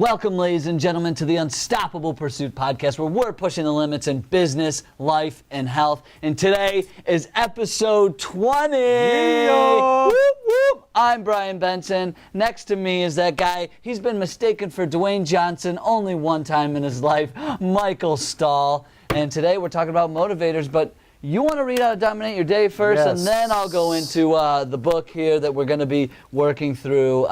Welcome, ladies and gentlemen, to the Unstoppable Pursuit podcast, where we're pushing the limits in business, life, and health. And today is episode 20. Yeah. Whoop, whoop. I'm Brian Benson. Next to me is that guy. He's been mistaken for Dwayne Johnson only one time in his life, Michael Stahl. And today we're talking about motivators, but you want to read how to dominate your day first, Yes. and then I'll go into the book here that we're going to be working through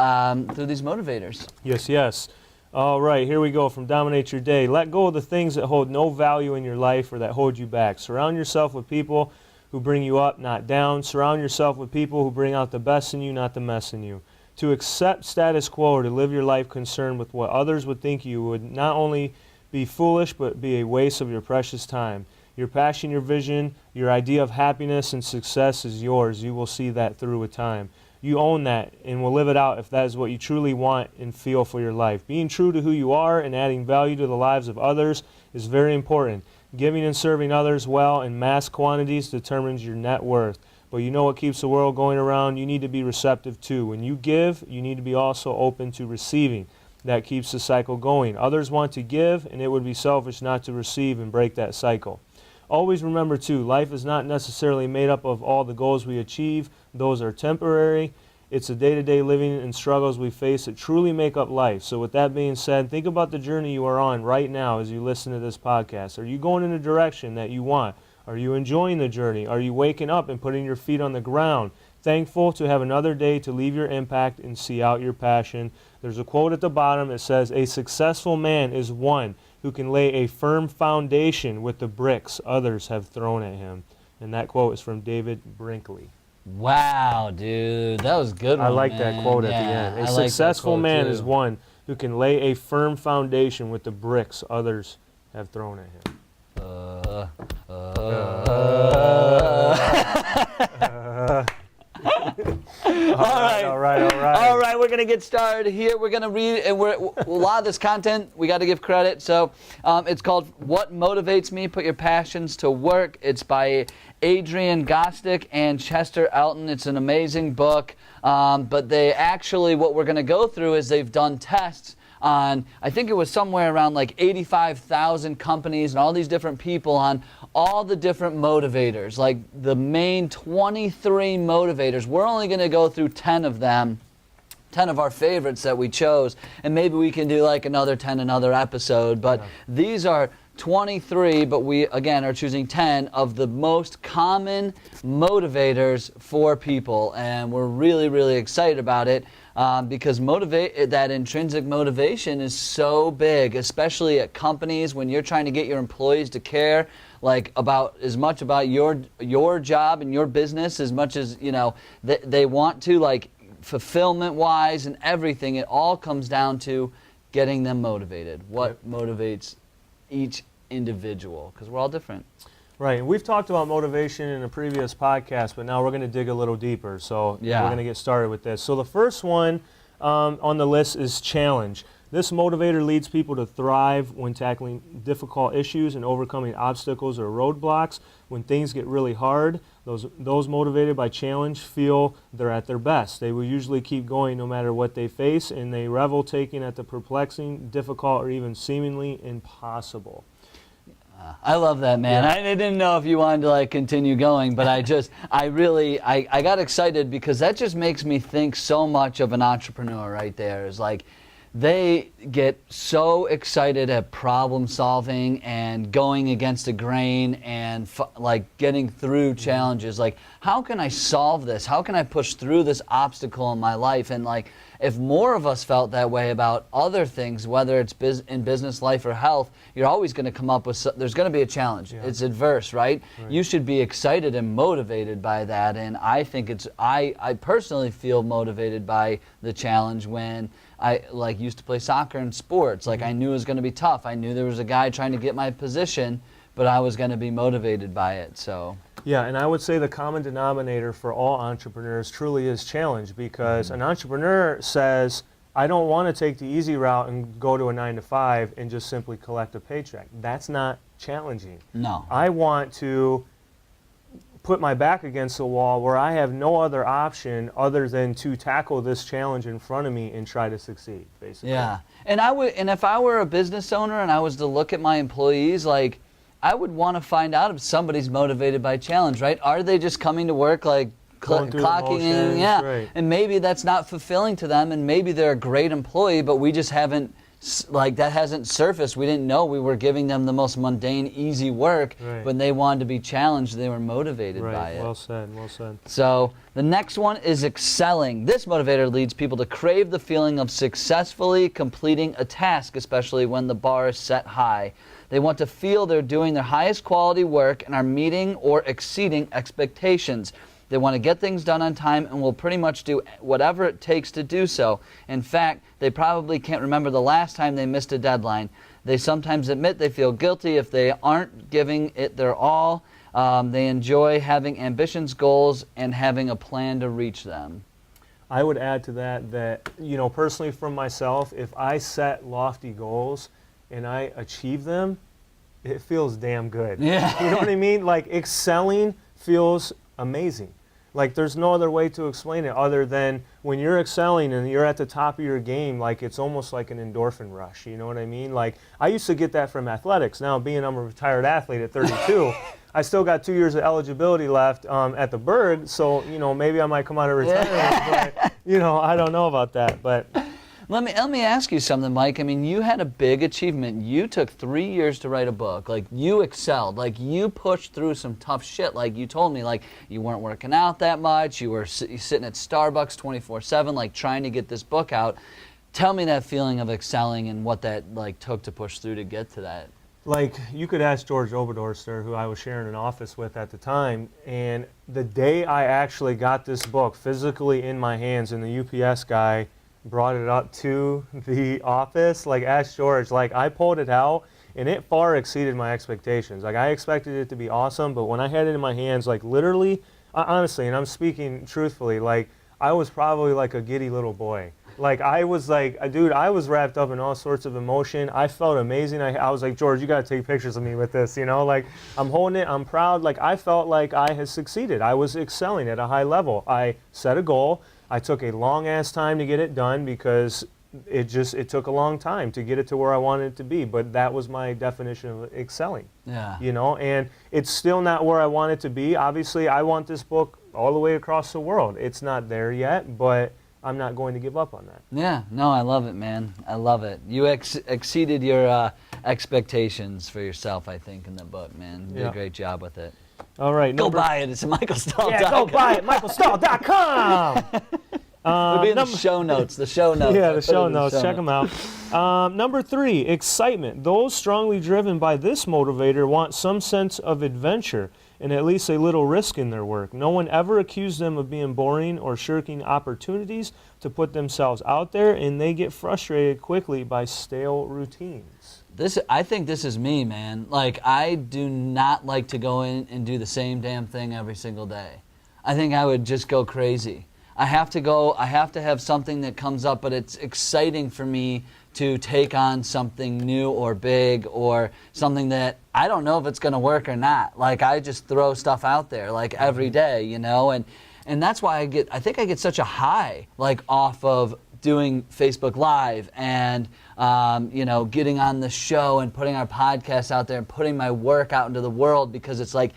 these motivators. Yes. All right, here we go from Dominate Your Day. Let go of the things that hold no value in your life or that hold you back. Surround yourself with people who bring you up, not down. Surround yourself with people who bring out the best in you, not the mess in you. To accept status quo or to live your life concerned with what others would think you would not only be foolish, but be a waste of your precious time. Your passion, your vision, your idea of happiness and success is yours. You will see that through with time. You own that and will live it out if that is what you truly want and feel for your life. Being true to who you are and adding value to the lives of others is very important. Giving and serving others well in mass quantities determines your net worth. But you know what keeps the world going around? You need to be receptive too. When you give, you need to be also open to receiving. That keeps the cycle going. Others want to give, and it would be selfish not to receive and break that cycle. Always remember too, life is not necessarily made up of all the goals we achieve. Those are temporary. It's the day-to-day living and struggles we face that truly make up life. So with that being said, think about the journey you are on right now as you listen to this podcast. Are you going in a direction that you want? Are you enjoying the journey? Are you waking up and putting your feet on the ground? Thankful to have another day to leave your impact and see out your passion. There's a quote at the bottom that says, "A successful man is one who can lay a firm foundation with the bricks others have thrown at him." And that quote is from David Brinkley. Wow, dude, that was a good one. I like man. that quote at the Yeah, end. I A like that successful quote, man too. is one who can lay a firm foundation with the bricks others have thrown at him. All right. We're going to get started here. We're going to read, and a lot of this content, we got to give credit. So it's called What Motivates Me? Put Your Passions to Work. It's by Adrian Gostick and Chester Elton. It's an amazing book. But they actually, what we're going to go through is they've done tests on, I think it was somewhere around like 85,000 companies and all these different people on all the different motivators, like the main 23 motivators. We're only going to go through 10 of them, 10 of our favorites that we chose, and maybe we can do like another 10 another episode, but these are 23, but we again are choosing 10 of the most common motivators for people, and we're really, really excited about it. Because that intrinsic motivation is so big, especially at companies when you're trying to get your employees to care like about as much about your job and your business as much as they want to, like fulfillment wise and everything. It all comes down to getting them motivated. What motivates each individual, because we're all different. Right, and we've talked about motivation in a previous podcast, but now we're going to dig a little deeper. So we're going to get started with this. So the first one on the list is challenge. This motivator leads people to thrive when tackling difficult issues and overcoming obstacles or roadblocks. When things get really hard, those motivated by challenge feel they're at their best. They will usually keep going no matter what they face, and they revel taking at the perplexing, difficult, or even seemingly impossible. I love that, man. Yeah. I didn't know if you wanted to like continue going, but I got excited because that just makes me think so much of an entrepreneur right there. Is like they get so excited at problem solving and going against the grain and like getting through challenges. Like, how can I solve this? How can I push through this obstacle in my life? And like, if more of us felt that way about other things, whether it's in business, life, or health, you're always going to come up with, there's going to be a challenge. Yeah. It's adverse, right? You should be excited and motivated by that. And I think I personally feel motivated by the challenge when I like used to play soccer and sports. Like I knew it was going to be tough. I knew there was a guy trying to get my position, but I was going to be motivated by it. So. Yeah, and I would say the common denominator for all entrepreneurs truly is challenge, because an entrepreneur says, I don't want to take the easy route and go to a 9-to-5 and just simply collect a paycheck. That's not challenging. No. I want to put my back against the wall where I have no other option other than to tackle this challenge in front of me and try to succeed, basically. Yeah. And if I were a business owner and I was to look at my employees, like, I would want to find out if somebody's motivated by challenge, right? Are they just coming to work like clocking in? Yeah. Right. And maybe that's not fulfilling to them, and maybe they're a great employee, but we just haven't, like, that hasn't surfaced. We didn't know we were giving them the most mundane, easy work. Right. When they wanted to be challenged, they were motivated by it. Well said, well said. So the next one is excelling. This motivator leads people to crave the feeling of successfully completing a task, especially when the bar is set high. They want to feel they're doing their highest quality work and are meeting or exceeding expectations. They want to get things done on time and will pretty much do whatever it takes to do so. In fact, they probably can't remember the last time they missed a deadline. They sometimes admit they feel guilty if they aren't giving it their all. They enjoy having ambitions, goals, and having a plan to reach them. I would add to that, you know, personally from myself, if I set lofty goals and I achieve them, it feels damn good. Yeah. You know what I mean? Like, excelling feels amazing. Like, there's no other way to explain it other than when you're excelling and you're at the top of your game, like, it's almost like an endorphin rush. You know what I mean? Like, I used to get that from athletics. Now, being I'm a retired athlete at 32, I still got 2 years of eligibility left at the Berg, so, you know, maybe I might come out of retirement, but, you know, I don't know about that, but... Let me ask you something, Mike. I mean, you had a big achievement. You took 3 years to write a book. Like, you excelled. Like, you pushed through some tough shit. Like, you told me, like, you weren't working out that much. You were sitting at Starbucks 24/7, like, trying to get this book out. Tell me that feeling of excelling and what that, like, took to push through to get to that. Like, you could ask George Oberdorster, who I was sharing an office with at the time, and the day I actually got this book physically in my hands and the UPS guy brought it up to the office, like, ask George, like, I pulled it out and it far exceeded my expectations. Like, I expected it to be awesome, but when I had it in my hands, like, literally, honestly, and I'm speaking truthfully, like, I was probably like a giddy little boy. Like, I was like, dude, I was wrapped up in all sorts of emotion. I felt amazing. I was like, George, you got to take pictures of me with this, you know? Like, I'm holding it. I'm proud. Like, I felt like I had succeeded. I was excelling at a high level. I set a goal. I took a long-ass time to get it done because it took a long time to get it to where I wanted it to be. But that was my definition of excelling. Yeah. You know, and it's still not where I want it to be. Obviously, I want this book all the way across the world. It's not there yet, but I'm not going to give up on that. Yeah, no, I love it, man. I love it. You exceeded your expectations for yourself, I think, in the book, man. You did a great job with it. All right. Go buy it. It's at michaelstahl.com. Yeah, go buy it. michaelstahl.com. It'll be in the show notes. The show notes. Yeah, the show notes. Check them out. Number 3, excitement. Those strongly driven by this motivator want some sense of adventure and at least a little risk in their work. No one ever accused them of being boring or shirking opportunities to put themselves out there, and they get frustrated quickly by stale routines. I think this is me, man. Like, I do not like to go in and do the same damn thing every single day. I think I would just go crazy. I have to have something that comes up, but it's exciting for me to take on something new or big or something that I don't know if it's going to work or not. Like, I just throw stuff out there, like, every day, you know, and that's why I think I get such a high, like, off of doing Facebook Live and, you know, getting on the show and putting our podcast out there and putting my work out into the world, because it's like,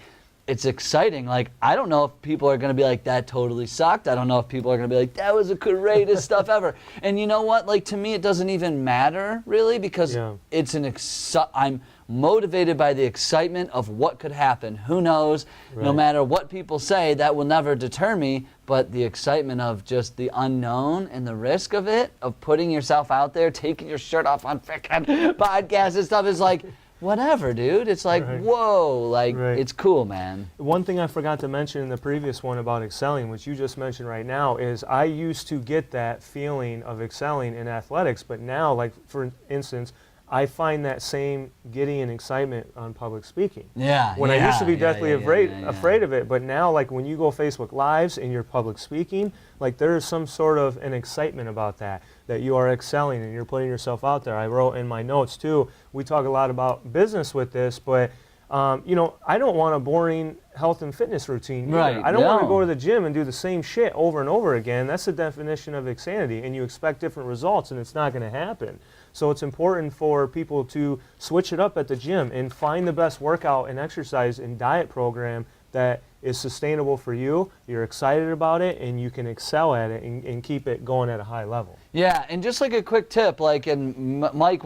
it's exciting. Like, I don't know if people are going to be like, that totally sucked. I don't know if people are going to be like, that was the greatest stuff ever. And you know what? Like, to me, it doesn't even matter, really, because it's I'm motivated by the excitement of what could happen. Who knows? Right. No matter what people say, that will never deter me. But the excitement of just the unknown and the risk of it, of putting yourself out there, taking your shirt off on frickin' podcasts and stuff, is like, whatever, dude. It's like, whoa, like, it's cool, man. One thing I forgot to mention in the previous one about excelling, which you just mentioned right now, is I used to get that feeling of excelling in athletics, but now, like, for instance, I find that same giddy and excitement on public speaking. When I used to be deathly afraid of it, but now, like, when you go Facebook Lives and you're public speaking, like, there is some sort of an excitement about that you are excelling and you're putting yourself out there. I wrote in my notes too, we talk a lot about business with this, but I don't want a boring health and fitness routine either. Right, I don't want to no. go to the gym and do the same shit over and over again. That's the definition of insanity, and you expect different results, and it's not going to happen. So it's important for people to switch it up at the gym and find the best workout and exercise and diet program that is sustainable for you, you're excited about it, and you can excel at it and keep it going at a high level. Yeah, and just like a quick tip, like, and Mike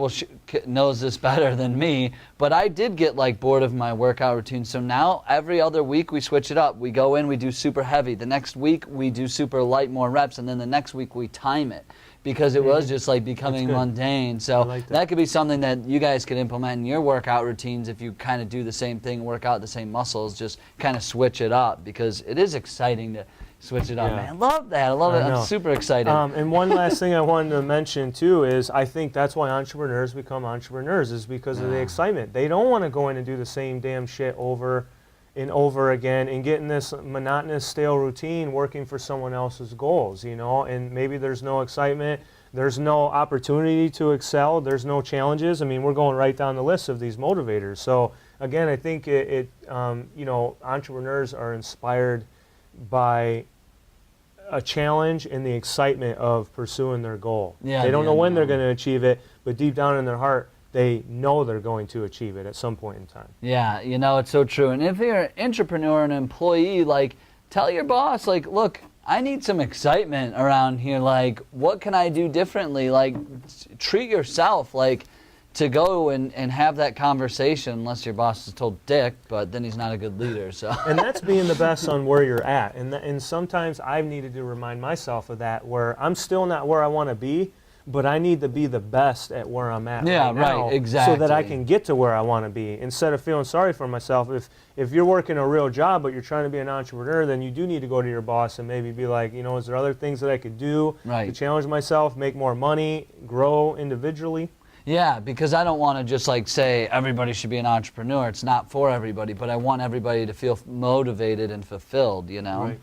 knows this better than me, but I did get like bored of my workout routine. So now every other week we switch it up. We go in, we do super heavy. The next week we do super light, more reps, and then the next week we time it, because it was just like becoming mundane. So like that could be something that you guys could implement in your workout routines if you kind of do the same thing, work out the same muscles, just kind of switch it up, because it is exciting to switch it up. Yeah. Man, I love that. I love it. I'm super excited. And one last thing I wanted to mention too is I think that's why entrepreneurs become entrepreneurs, is because of the excitement. They don't want to go in and do the same damn shit over and over again and get in this monotonous, stale routine working for someone else's goals, and maybe there's no excitement, there's no opportunity to excel, there's no challenges. I mean, we're going right down the list of these motivators. So again, I think entrepreneurs are inspired by a challenge and the excitement of pursuing their goal. Yeah, they don't know when they're going to achieve it, but deep down in their heart, they know they're going to achieve it at some point in time. Yeah, it's so true. And if you're an entrepreneur, an employee, like, tell your boss, like, look, I need some excitement around here. Like, what can I do differently? Like, treat yourself, like, to go and have that conversation, unless your boss is told dick, but then he's not a good leader. So. And that's being the best on where you're at. And sometimes I've needed to remind myself of that, where I'm still not where I want to be, but I need to be the best at where I'm at right now, exactly. so that I can get to where I want to be. Instead of feeling sorry for myself, if you're working a real job but you're trying to be an entrepreneur, then you do need to go to your boss and maybe be like, is there other things that I could do to challenge myself, make more money, grow individually? Yeah, because I don't want to just like say everybody should be an entrepreneur. It's not for everybody, but I want everybody to feel motivated and fulfilled, Right.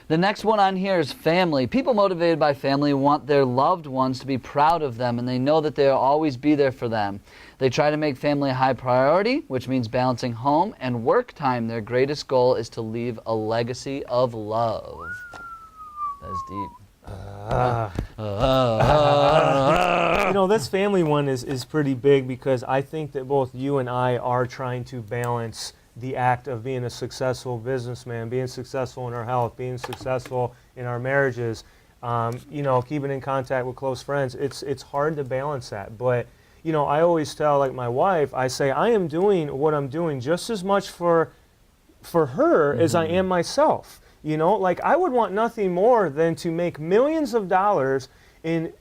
The next one on here is family. People motivated by family want their loved ones to be proud of them, and they know that they'll always be there for them. They try to make family a high priority, which means balancing home and work time. Their greatest goal is to leave a legacy of love. That's deep. This family one is pretty big, because I think that both you and I are trying to balance the act of being a successful businessman, being successful in our health, being successful in our marriages, keeping in contact with close friends. It's hard to balance that. But, I always tell, like, my wife, I say, I am doing what I'm doing just as much for her as I am myself. Like, I would want nothing more than to make millions of dollars and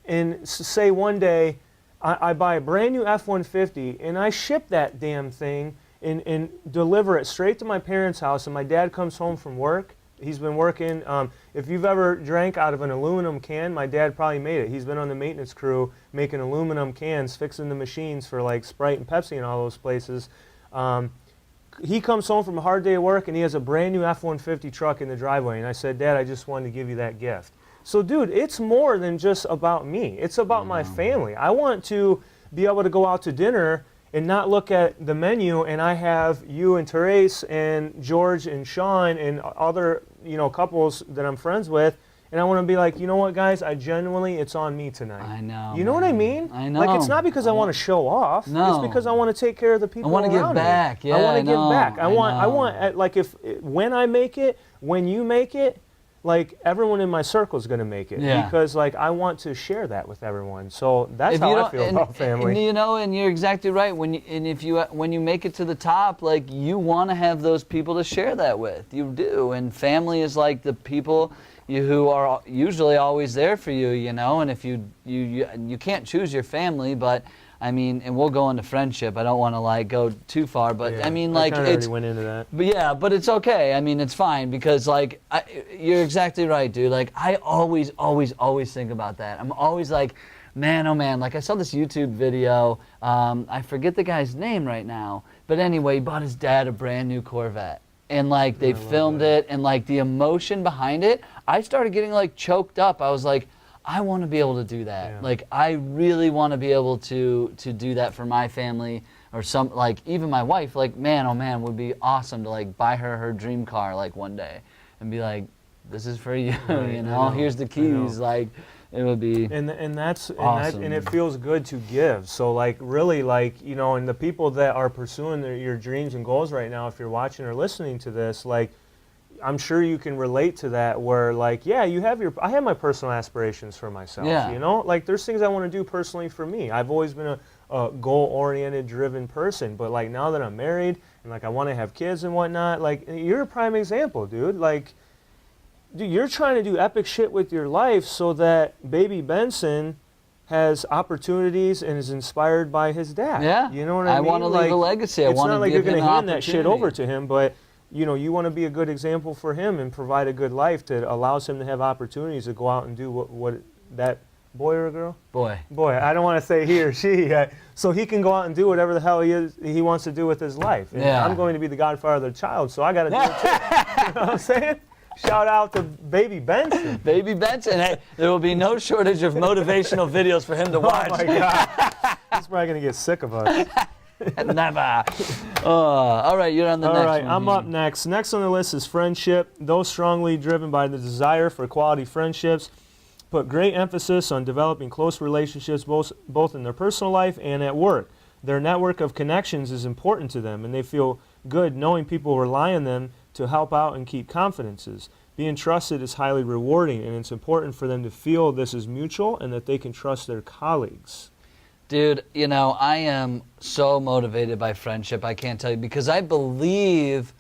say one day I buy a brand new F-150 and I ship that damn thing and deliver it straight to my parents' house, and my dad comes home from work. He's been working, if you've ever drank out of an aluminum can, my dad probably made it. He's been on the maintenance crew making aluminum cans, fixing the machines for like Sprite and Pepsi and all those places. He comes home from a hard day of work and he has a brand new F-150 truck in the driveway, and I said, Dad, I just wanted to give you that gift. So dude, it's more than just about me. It's about my family. I want to be able to go out to dinner and not look at the menu and I have you and Therese and George and Sean and other couples that I'm friends with, and I want to be like, you know what, guys, it's on me tonight. I know. You know what I mean? I know. Like, it's not because I want to show off. No. It's because I want to take care of the people around me. I want to give back. Yeah, I want to give back. I know. want, like, when I make it, when you make it, like, everyone in my circle is going to make it, because like I want to share that with everyone. So that's how I feel about family. And you're exactly right. When you make it to the top, like, you want to have those people to share that with. You do, and family is like the people who are usually always there for you, And if you can't choose your family, but I mean, and we'll go into friendship. I don't want to like go too far, but I mean, like, I already went into that. But but it's okay. I mean, it's fine, because like you're exactly right, dude. Like, I always think about that. I'm always like, man, oh man. Like, I saw this YouTube video. I forget the guy's name right now, but anyway, he bought his dad a brand new Corvette. And like they filmed it, and like the emotion behind it, I started getting like choked up. I was like, I want to be able to do that. Like, I really want to be able to do that for my family or some, like, even my wife, like, man, oh man, would be awesome to like buy her dream car like one day and be like, this is for you, Right, you know, here's the keys, like, it would be and that's awesome. and it feels good to give. So like really, like, you know, and the people that are pursuing your dreams and goals right now, if you're watching or listening to this, like, I'm sure you can relate to that, where like, yeah, I have my personal aspirations for myself, Yeah. you know, like there's things I want to do personally for me. I've always been a goal-oriented, driven person, but like now that I'm married and like I want to have kids and whatnot, like you're a prime example, dude. Like, dude, you're trying to do epic shit with your life so that baby Benson has opportunities and is inspired by his dad. Yeah. You know what I mean? I want to leave a legacy. I It's want not to like you're give going him to an hand that shit over opportunity. to him, but you know, you want to be a good example for him and provide a good life that allows him to have opportunities to go out and do what that boy or a girl? Boy. Boy, I don't want to say he or she. So he can go out and do whatever the hell he wants to do with his life. And Yeah. I'm going to be the godfather of the child, so I got to do it too. You know what I'm saying? Shout out to baby Benson. Baby Benson, hey, there will be no shortage of motivational videos for him to watch. Oh my God. He's probably going to get sick of us. Never. All right, you're on the next All right, one. I'm up next. Next on the list is friendship. Those strongly driven by the desire for quality friendships put great emphasis on developing close relationships both in their personal life and at work. Their network of connections is important to them, and they feel good knowing people rely on them to help out and keep confidences. Being trusted is highly rewarding, and it's important for them to feel this is mutual and that they can trust their colleagues. Dude, you know, I am so motivated by friendship, I can't tell you, because I believe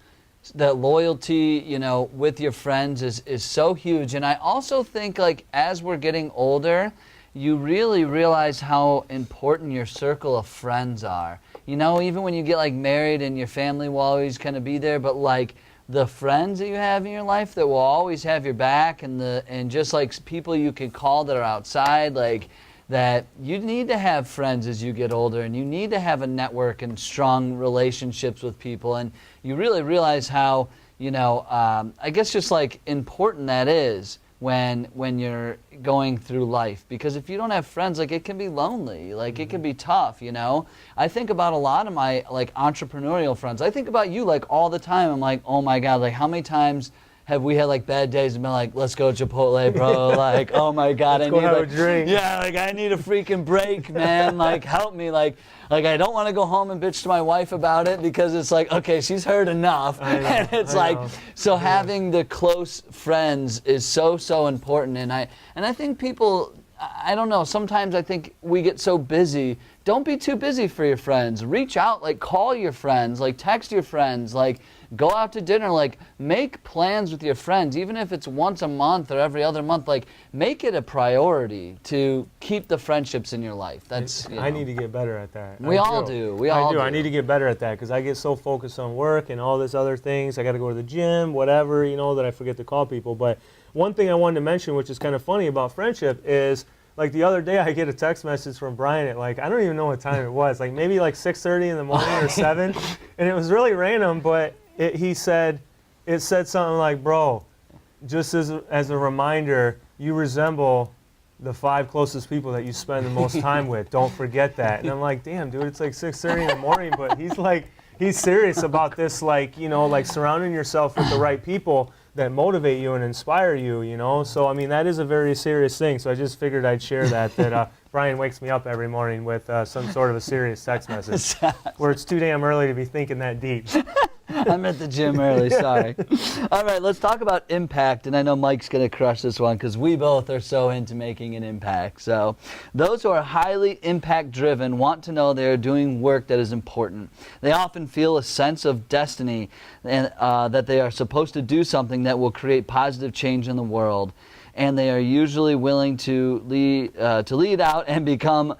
that loyalty, you know, with your friends is so huge. And I also think, like, as we're getting older, you really realize how important your circle of friends are. You know, even when you get, like, married and your family will always kind of be there, but, like, the friends that you have in your life that will always have your back, and just, like, people you can call that are outside, like, that you need to have friends as you get older, and you need to have a network and strong relationships with people, and you really realize how, you know, I guess just like important that is when you're going through life. Because if you don't have friends, like, it can be lonely, like it can be tough, you know. I think about a lot of my like entrepreneurial friends. I think about you like all the time. I'm like, oh my God, like how many times have we had like bad days and been like, let's go Chipotle, bro? Like, oh my God, Let's go have a drink. Yeah, like I need a freaking break, man. Like, help me. Like I don't want to go home and bitch to my wife about it, because it's like, okay, she's heard enough. I know, And it's I like, know. so having the close friends is so important. And I think people, I don't know, sometimes I think we get so busy. Don't be too busy for your friends. Reach out, like call your friends, like text your friends, like go out to dinner, like make plans with your friends, even if it's once a month or every other month. Like make it a priority to keep the friendships in your life. That's, you I know. need to get better at that. We all do. We all do. I need to get better at that, because I get so focused on work and all this other things. I got to go to the gym, whatever, you know, that I forget to call people. But one thing I wanted to mention, which is kind of funny about friendship, is like the other day I get a text message from Brian at like, I don't even know what time it was, like maybe like 6:30 in the morning or 7, and it was really random, but it said something like, bro, just as a reminder, you resemble the 5 closest people that you spend the most time with. Don't forget that. And I'm like, damn, dude, it's like 6:30 in the morning, but he's serious about this, like, you know, like surrounding yourself with the right people that motivate you and inspire you, you know. So I mean, that is a very serious thing. So I just figured I'd share that Brian wakes me up every morning with some sort of a serious text message where it's too damn early to be thinking that deep. I'm at the gym early, sorry. All right, let's talk about impact, and I know Mike's going to crush this one because we both are so into making an impact. So those who are highly impact-driven want to know they are doing work that is important. They often feel a sense of destiny and that they are supposed to do something that will create positive change in the world, and they are usually willing to lead out and become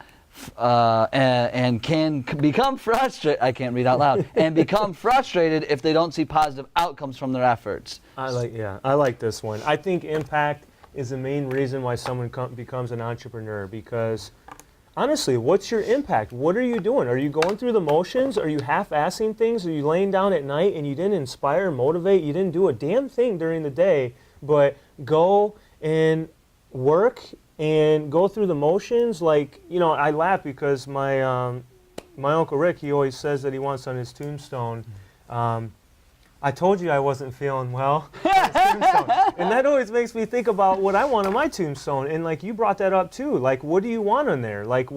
and can become frustrated. I can't read out loud. And become frustrated if they don't see positive outcomes from their efforts. I like this one. I think impact is the main reason why someone becomes an entrepreneur, because honestly, what's your impact? What are you doing? Are you going through the motions? Are you half-assing things? Are you laying down at night and you didn't inspire, motivate? You didn't do a damn thing during the day, but go and work and go through the motions. Like, you know, I laugh because my my Uncle Rick, he always says that he wants on his tombstone, I told you I wasn't feeling well. And that always makes me think about what I want on my tombstone. And like you brought that up too. Like, what do you want on there? Like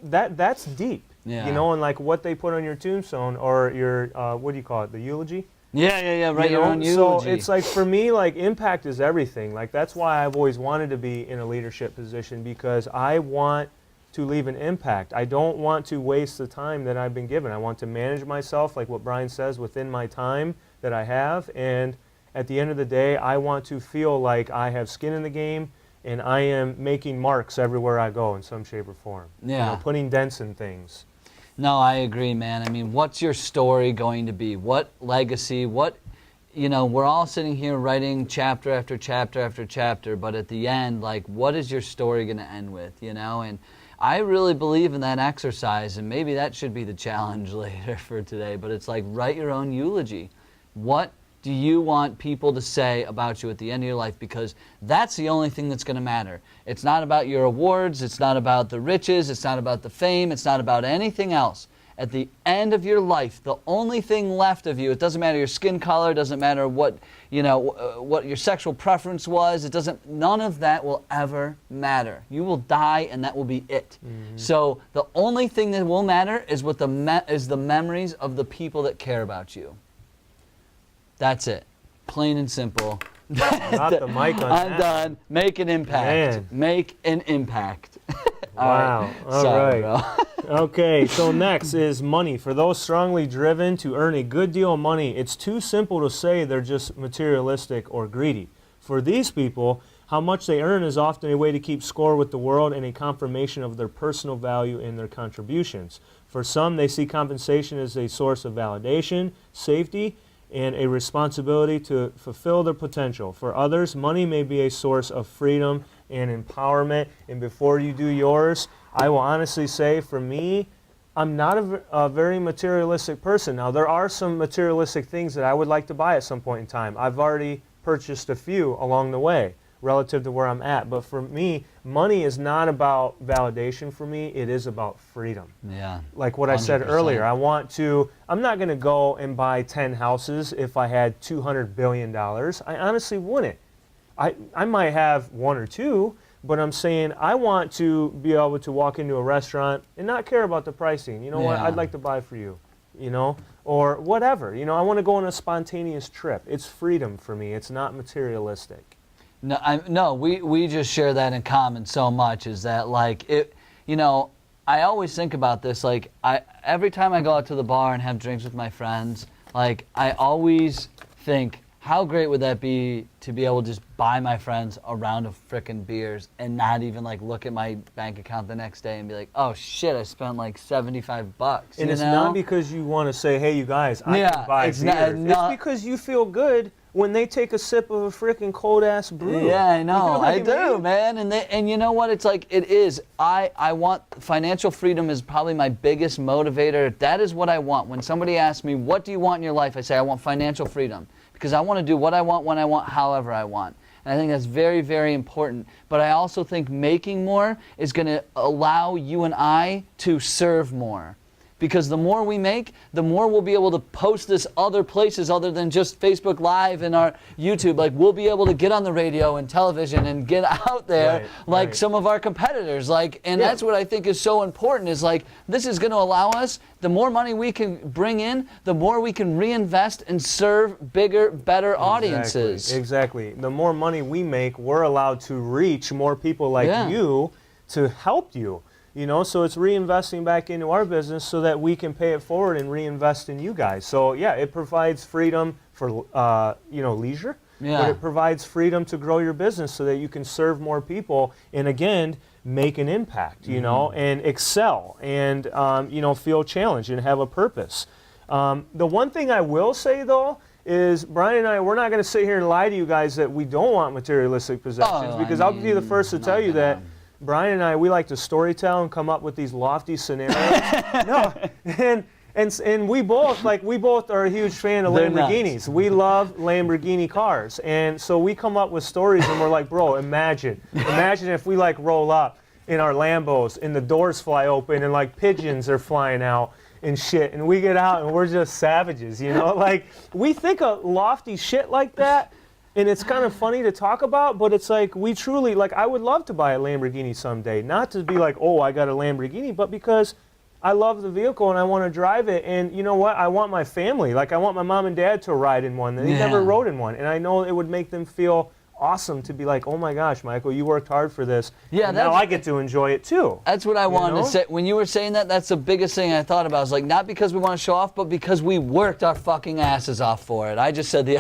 that's deep. Yeah. You know, and like what they put on your tombstone or your, what do you call it, the eulogy? Yeah, right, You your know? own eulogy. So it's like, for me, like, impact is everything. Like, that's why I've always wanted to be in a leadership position, because I want to leave an impact. I don't want to waste the time that I've been given. I want to manage myself, like what Brian says, within my time that I have. And at the end of the day, I want to feel like I have skin in the game and I am making marks everywhere I go in some shape or form. Yeah. You know, putting dents in things. No, I agree, man. I mean, what's your story going to be? What legacy? What, you know, we're all sitting here writing chapter after chapter after chapter, but at the end, like, what is your story going to end with, you know? And I really believe in that exercise, and maybe that should be the challenge later for today, but it's like, write your own eulogy. What do you want people to say about you at the end of your life? Because that's the only thing that's going to matter. It's not about your awards. It's not about the riches. It's not about the fame. It's not about anything else. At the end of your life, the only thing left of you, it doesn't matter your skin color, it doesn't matter what, you know, what your sexual preference was, none of that will ever matter. You will die and that will be it. Mm-hmm. So the only thing that will matter is the memories of the people that care about you. That's it. Plain and simple. Drop the mic on I'm that. done. Make an impact. Man. Make an impact. Wow. All Sorry, right. Okay, so next is money. For those strongly driven to earn a good deal of money, it's too simple to say they're just materialistic or greedy. For these people, how much they earn is often a way to keep score with the world and a confirmation of their personal value and their contributions. For some, they see compensation as a source of validation, safety, and a responsibility to fulfill their potential. For others, money may be a source of freedom and empowerment. And before you do yours, I will honestly say, for me, I'm not a very materialistic person. Now, there are some materialistic things that I would like to buy at some point in time. I've already purchased a few along the way relative to where I'm at. But for me, money is not about validation for me. It is about freedom. Yeah. Like what 100%. I said earlier, I'm not going to go and buy 10 houses if I had $200 billion. I honestly wouldn't. I might have one or two, but I'm saying I want to be able to walk into a restaurant and not care about the pricing. You know what? I'd like to buy for you, you know, or whatever. You know, I want to go on a spontaneous trip. It's freedom for me. It's not materialistic. No, we just share that in common so much, is that, like, it, you know, I always think about this, like, every time I go out to the bar and have drinks with my friends, like, I always think, how great would that be to be able to just buy my friends a round of frickin' beers and not even, like, look at my bank account the next day and be like, oh shit, I spent like $75. And it's not because you want to say, hey, you guys, I can buy beers. It's because you feel good when they take a sip of a freaking cold-ass brew. Yeah, I know. You know I do, man. And you know what? It's like, it is. I want, financial freedom is probably my biggest motivator. That is what I want. When somebody asks me, what do you want in your life? I say, I want financial freedom. Because I want to do what I want, when I want, however I want. And I think that's very, very important. But I also think making more is going to allow you and I to serve more. Because the more we make, the more we'll be able to post this other places other than just Facebook Live and our YouTube. Like, we'll be able to get on the radio and television and get out there like some of our competitors. Like, and that's what I think is so important, is like, this is going to allow us, the more money we can bring in, the more we can reinvest and serve bigger, better audiences. Exactly. The more money we make, we're allowed to reach more people like you to help you. You know, so it's reinvesting back into our business so that we can pay it forward and reinvest in you guys. So yeah, it provides freedom for you know, leisure, but it provides freedom to grow your business so that you can serve more people and again make an impact. You know, and excel and you know, feel challenged and have a purpose. The one thing I will say though is Brian and I, we're not going to sit here and lie to you guys that we don't want materialistic possessions, because I'll be the first to tell you that. Brian and I, we like to storytell and come up with these lofty scenarios. And we both are a huge fan of Lamborghinis. We love Lamborghini cars, and so we come up with stories and we're like, bro, imagine if we like roll up in our Lambos, and the doors fly open, and like pigeons are flying out and shit, and we get out and we're just savages, you know? Like, we think of lofty shit like that, and it's kind of funny to talk about, but it's like, we truly, like, I would love to buy a Lamborghini someday. Not to be like, oh, I got a Lamborghini, but because I love the vehicle and I want to drive it. And you know what? I want my family, like I want my mom and dad to ride in one. They never rode in one. And I know it would make them feel awesome to be like, oh my gosh, Michael, you worked hard for this. Yeah, and now I get to enjoy it too. That's what I wanted to say. When you were saying that, that's the biggest thing I thought about. I was like, not because we want to show off, but because we worked our fucking asses off for it. I just said the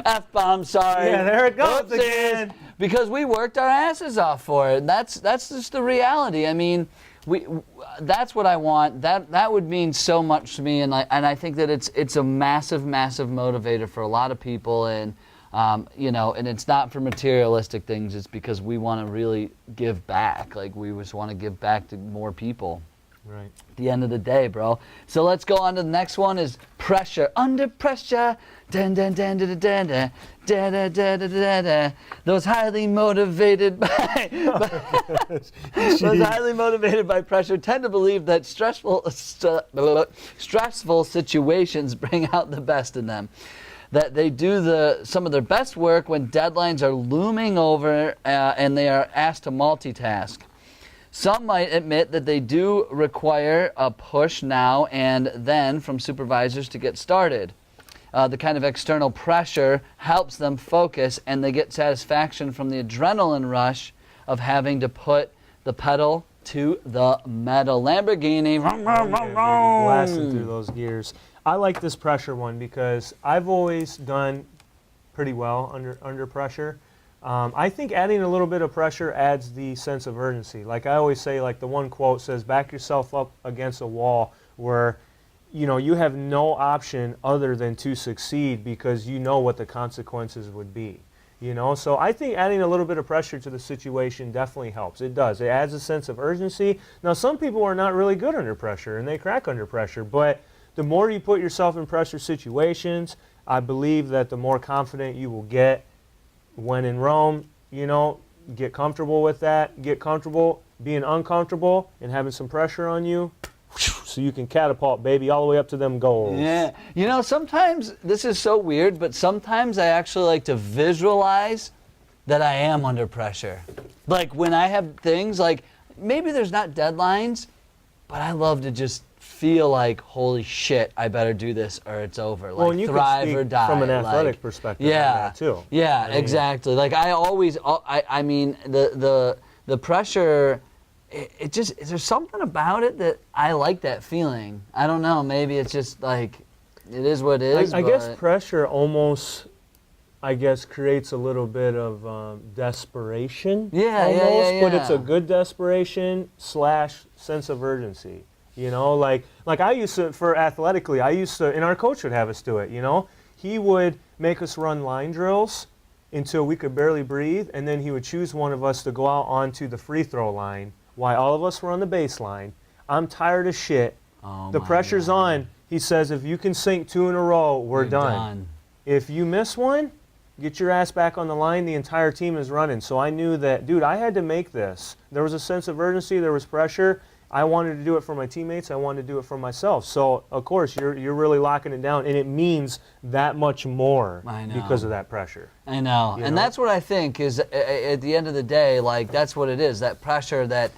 F-bomb, sorry. Yeah, there it goes again. Because we worked our asses off for it. That's just the reality. I mean, that's what I want. That would mean so much to me, and I think that it's a massive motivator for a lot of people, and you know, and it's not for materialistic things. It's because we want to really give back. Like, we just want to give back to more people. Right. At the end of the day, bro. So let's go on to the next one. Is pressure. Under pressure. Dun, dun, dun, dun, dun, dun, dun, dun, dun, dun, dun, dun. Those highly motivated by pressure tend to believe that stressful situations bring out the best in them. That they do some of their best work when deadlines are looming over and they are asked to multitask. Some might admit that they do require a push now and then from supervisors to get started. The kind of external pressure helps them focus, and they get satisfaction from the adrenaline rush of having to put the pedal to the metal. Lamborghini. Blasting through those gears. I like this pressure one because I've always done pretty well under pressure. I think adding a little bit of pressure adds the sense of urgency. Like I always say, like the one quote says, back yourself up against a wall where, you know, you have no option other than to succeed because you know what the consequences would be. You know, so I think adding a little bit of pressure to the situation definitely helps. It does. It adds a sense of urgency. Now, some people are not really good under pressure and they crack under pressure, but the more you put yourself in pressure situations, I believe that the more confident you will get. When in Rome, you know, get comfortable with that. Get comfortable being uncomfortable and having some pressure on you so you can catapult, baby, all the way up to them goals. Yeah. You know, sometimes, this is so weird, but sometimes I actually like to visualize that I am under pressure. Like when I have things, like maybe there's not deadlines, but I love to just feel like, holy shit, I better do this or it's over. Like, well, and you thrive can or speak die. from an athletic like, perspective yeah, on that too. Yeah, exactly. Like I always, I mean, the pressure, it just, there's something about it that I like that feeling. I don't know, maybe it's just like, it is what it is. I guess pressure almost, I guess, creates a little bit of desperation. Yeah, almost, yeah. But it's a good desperation / sense of urgency. You know, like I used to, for athletically, and our coach would have us do it, you know. He would make us run line drills until we could barely breathe, and then he would choose one of us to go out onto the free throw line while all of us were on the baseline. I'm tired of shit. Oh, the pressure's on. He says, if you can sink 2 in a row, we're done. If you miss one, get your ass back on the line. The entire team is running. So I knew that, dude, I had to make this. There was a sense of urgency. There was pressure. I wanted to do it for my teammates. I wanted to do it for myself. So, of course, you're really locking it down, and it means that much more because of that pressure. I know. And that's what I think is, at the end of the day, like, that's what it is, that pressure that,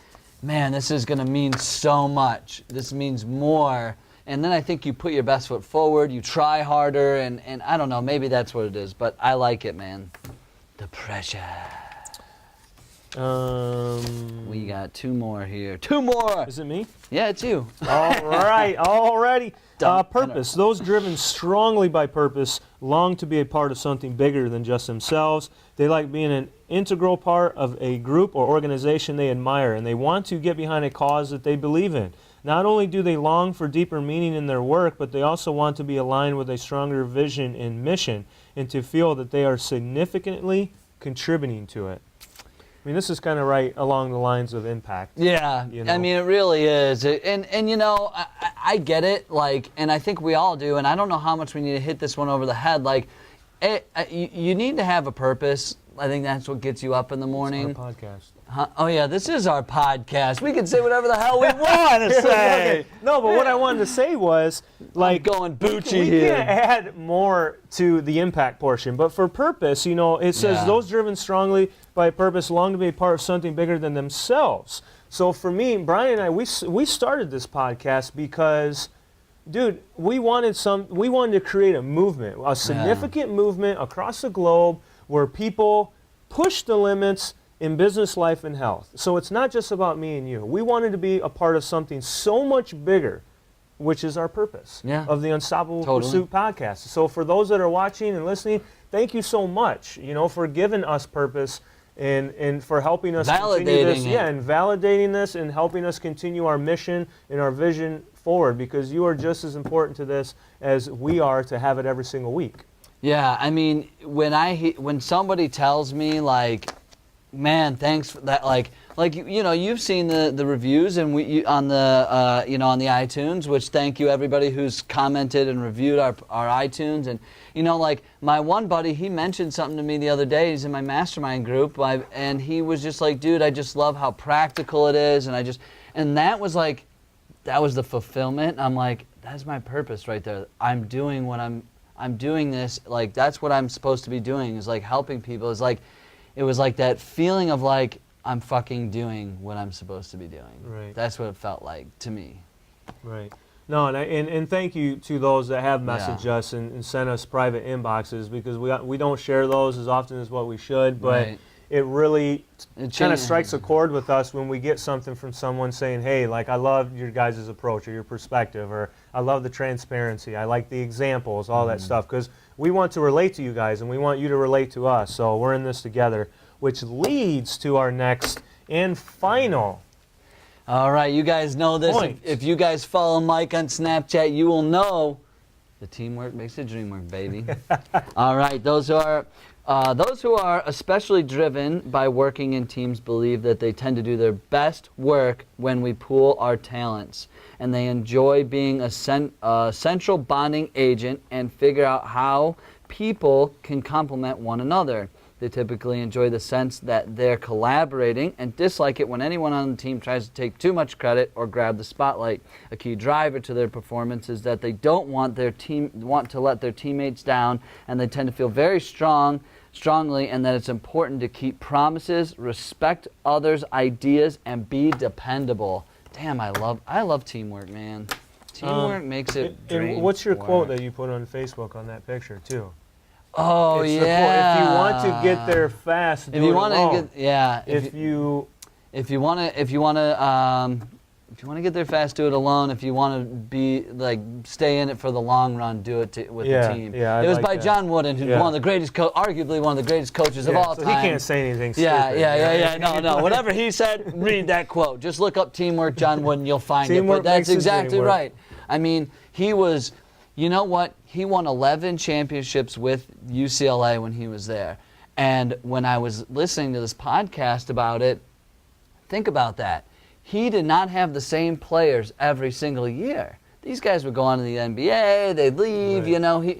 man, this is going to mean so much. This means more. And then I think you put your best foot forward, you try harder, and I don't know, maybe that's what it is. But I like it, man. The pressure. We got 2 more here. 2 more! Is it me? Yeah, it's you. All right, alrighty. Purpose. Those driven strongly by purpose long to be a part of something bigger than just themselves. They like being an integral part of a group or organization they admire, and they want to get behind a cause that they believe in. Not only do they long for deeper meaning in their work, but they also want to be aligned with a stronger vision and mission, and to feel that they are significantly contributing to it. I mean, this is kind of right along the lines of impact. Yeah, you know? I mean, it really is. And you know, I get it, like, and I think we all do, and I don't know how much we need to hit this one over the head. Like, you need to have a purpose, I think that's what gets you up in the morning. It's our podcast. Huh? Oh yeah, this is our podcast. We can say whatever the hell we want to say. Okay. No, but what I wanted to say was, like, going Bucci we here. can't add more to the impact portion, but for purpose, you know, it says those driven strongly by purpose long to be a part of something bigger than themselves. So for me, Brian and I, we started this podcast because, dude, we wanted to create a movement, a significant movement across the globe where people push the limits in business, life, and health. So it's not just about me and you. We wanted to be a part of something so much bigger, which is our purpose of the Unstoppable Pursuit podcast. So for those that are watching and listening, thank you so much, you know, for giving us purpose and for helping us continue this. And validating this and helping us continue our mission and our vision forward, because you are just as important to this as we are to have it every single week. Yeah, I mean, when somebody tells me, like, man, thanks for that, like you know, you've seen the reviews and on the you know, on the iTunes, which thank you everybody who's commented and reviewed our iTunes. And you know, like, my one buddy, he mentioned something to me the other day. He's in my mastermind group, and he was just like, dude, I just love how practical it is, and that was like, that was the fulfillment. I'm like, that's my purpose right there. I'm doing what I'm doing this, like, that's what I'm supposed to be doing, is like helping people. It's like, it was like that feeling of like, I'm fucking doing what I'm supposed to be doing. Right. That's what it felt like to me. Right. No, and thank you to those that have messaged us and sent us private inboxes, because we don't share those as often as what we should, but it really kind of strikes a chord with us when we get something from someone saying, hey, like, I love your guys' approach or your perspective, or I love the transparency, I like the examples, all that stuff, because we want to relate to you guys and we want you to relate to us. So we're in this together, which leads to our next and final. All right, you guys know this. If you guys follow Mike on Snapchat, you will know the teamwork makes the dream work, baby. All right, those who are especially driven by working in teams believe that they tend to do their best work when we pool our talents, and they enjoy being a central bonding agent and figure out how people can complement one another. They typically enjoy the sense that they're collaborating and dislike it when anyone on the team tries to take too much credit or grab the spotlight. A key driver to their performance is that they don't want to let their teammates down, and they tend to feel very strongly, and that it's important to keep promises, respect others' ideas, and be dependable. Damn, I love teamwork, man. Teamwork makes it dream. What's your quote that you put on Facebook on that picture too? Oh, it's yeah. If you want to get there fast, do it alone. If you want to get there fast, do it alone. If you want to be like stay in it for the long run, do it with the team. Yeah, it was by John Wooden, who's one of the greatest, arguably one of the greatest coaches of all time. He can't say anything stupid. Yeah. No. Whatever he said, read that quote. Just look up teamwork, John Wooden, you'll find teamwork it. But that's makes exactly right. I mean, he was. You know what? He won 11 championships with UCLA when he was there. And when I was listening to this podcast about it, think about that. He did not have the same players every single year. These guys would go on to the NBA, they'd leave, right. you know.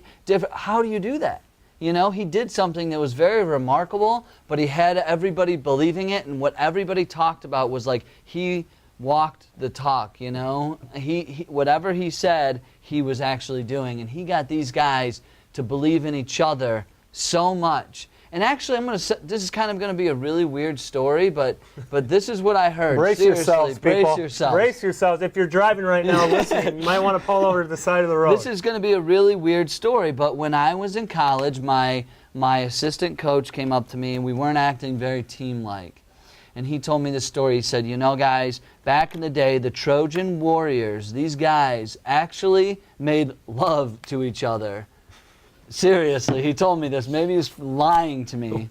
How do you do that? You know, he did something that was very remarkable, but he had everybody believing it, and what everybody talked about was like he walked the talk, you know. He whatever he said, he was actually doing, and he got these guys to believe in each other so much. And actually, this is kind of going to be a really weird story, but this is what I heard. Brace yourselves, brace people. yourselves. Brace yourselves. If you're driving right now, listen, you might want to pull over to the side of the road. This is going to be a really weird story, but when I was in college, my assistant coach came up to me, and we weren't acting very team-like. And he told me this story. He said, you know, guys, back in the day, the Trojan warriors, these guys actually made love to each other. Seriously, he told me this. Maybe he's lying to me.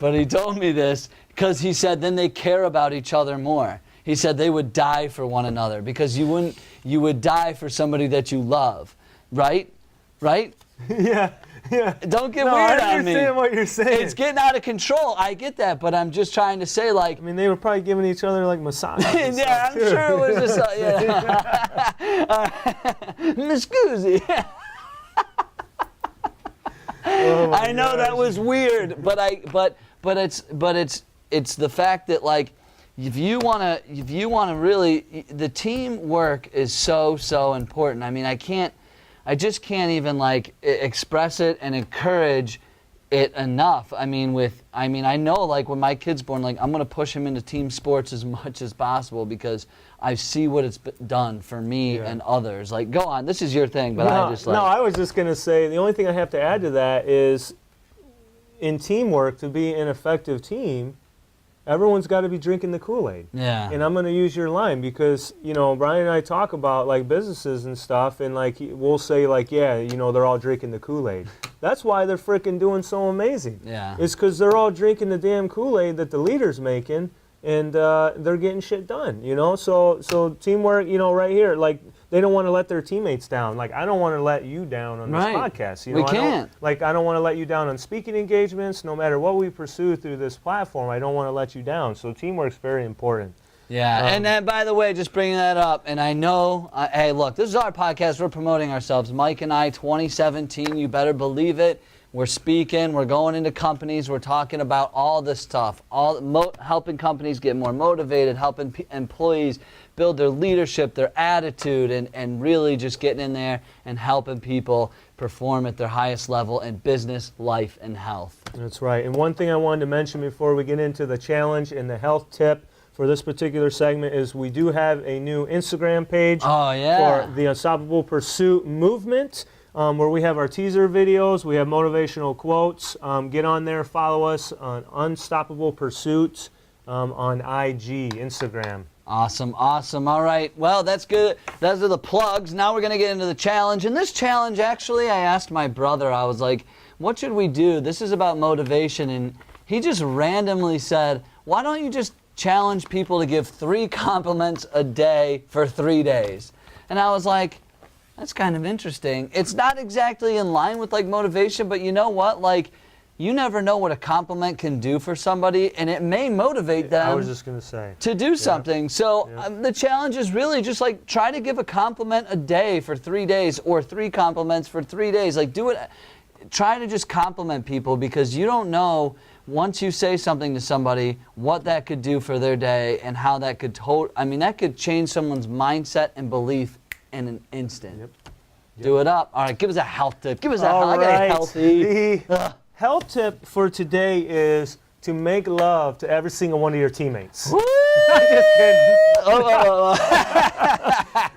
But he told me this because he said then they care about each other more. He said they would die for one another because you would die for somebody that you love. Right? Yeah. Don't get weird on me. I understand what you're saying. It's getting out of control. I get that, but I'm just trying to say, like... I mean, they were probably giving each other, like, massages. Yeah, I'm sure it was just... Miss Guzzi. I know that was weird, but it's the fact that like if you wanna really, the teamwork is so important. I mean, I just can't even like express it and encourage it enough. I mean, I know like when my kid's born, like I'm gonna push him into team sports as much as possible because I see what it's done for me and others. Like, go on, this is your thing, but I just like. No, I was just gonna say the only thing I have to add to that is, in teamwork, to be an effective team, everyone's got to be drinking the Kool-Aid. Yeah. And I'm going to use your line because, Brian and I talk about like businesses and stuff, and like we'll say like, yeah, they're all drinking the Kool-Aid. That's why they're freaking doing so amazing. Yeah. It's because they're all drinking the damn Kool-Aid that the leader's making, and they're getting shit done, So teamwork, right here, like they don't want to let their teammates down. Like I don't want to let you down on this podcast. We can't. I don't want to let you down on speaking engagements. No matter what we pursue through this platform, I don't want to let you down. So teamwork's very important. Yeah, and then, by the way, just bringing that up, and I know, hey, look, this is our podcast. We're promoting ourselves. Mike and I, 2017, you better believe it. We're speaking. We're going into companies. We're talking about all this stuff, helping companies get more motivated, helping employees build their leadership, their attitude, and really just getting in there and helping people perform at their highest level in business, life, and health. That's right. And one thing I wanted to mention before we get into the challenge and the health tip for this particular segment is we do have a new Instagram page for the Unstoppable Pursuit movement, where we have our teaser videos, we have motivational quotes. Get on there, follow us on Unstoppable Pursuit on IG, Instagram. Awesome. All right. Well, that's good. Those are the plugs. Now we're going to get into the challenge. And this challenge, actually, I asked my brother, I was like, what should we do? This is about motivation. And he just randomly said, why don't you just challenge people to give 3 compliments a day for 3 days? And I was like, that's kind of interesting. It's not exactly in line with like motivation, but you know what? Like, you never know what a compliment can do for somebody, and it may motivate them. I was just going to say. To do something. So the challenge is really just like try to give a compliment a day for 3 days, or 3 compliments for 3 days. Like do it. Try to just compliment people, because you don't know once you say something to somebody what that could do for their day and how that could that could change someone's mindset and belief in an instant. Yep. Do it up. All right, give us a health tip. Give us a health. I got healthy. Health tip for today is to make love to every single one of your teammates. Woo! I'm just kidding.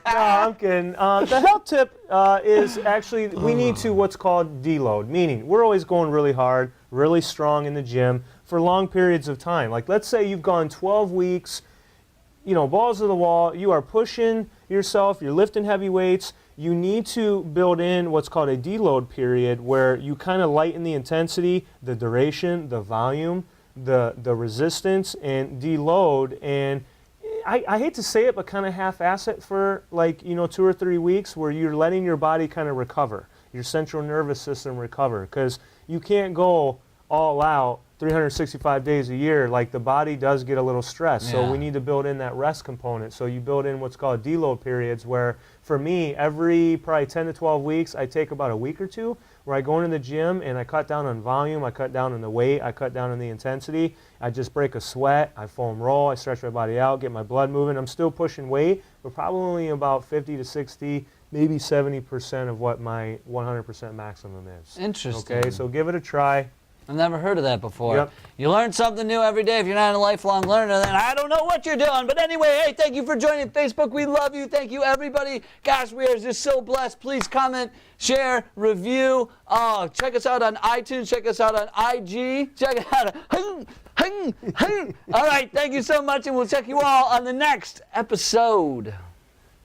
No, I'm kidding. The health tip is actually we need to what's called deload, meaning we're always going really hard, really strong in the gym for long periods of time. Like let's say you've gone 12 weeks, balls to the wall, you are pushing yourself, you're lifting heavy weights. You need to build in what's called a deload period where you kind of lighten the intensity, the duration, the volume, the resistance, and deload. And I hate to say it, but kind of half-ass it for 2 or 3 weeks where you're letting your body kind of recover, your central nervous system recover, because you can't go all out 365 days a year. Like the body does get a little stressed, so we need to build in that rest component. So you build in what's called deload periods where, for me, every probably 10 to 12 weeks, I take about a week or 2 where I go into the gym and I cut down on volume, I cut down on the weight, I cut down on the intensity. I just break a sweat, I foam roll, I stretch my body out, get my blood moving. I'm still pushing weight, but probably about 50 to 60, maybe 70% of what my 100% maximum is. Interesting. Okay, so give it a try. I've never heard of that before. Yep. You learn something new every day. If you're not a lifelong learner, then I don't know what you're doing. But anyway, hey, thank you for joining Facebook. We love you. Thank you, everybody. Gosh, we are just so blessed. Please comment, share, review. Check us out on iTunes. Check us out on IG. Check it out. All right, thank you so much, and we'll check you all on the next episode.